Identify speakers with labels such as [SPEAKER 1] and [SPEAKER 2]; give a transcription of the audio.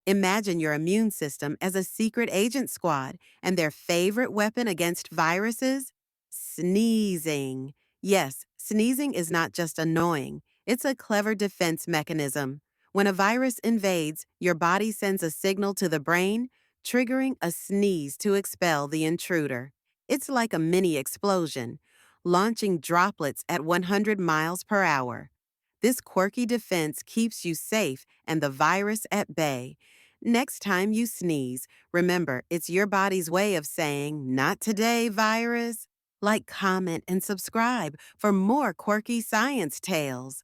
[SPEAKER 1] Imagine your immune system as a secret agent squad, and their favorite weapon against viruses? Sneezing. Yes, sneezing is not just annoying, it's a clever defense mechanism. When a virus invades, your body sends a signal to the brain, triggering a sneeze to expel the intruder. It's like a mini explosion, launching droplets at 100 miles per hour. This quirky defense keeps you safe and the virus at bay. Next time you sneeze, remember it's your body's way of saying, "Not today, virus." Like, comment, and subscribe for more quirky science tales.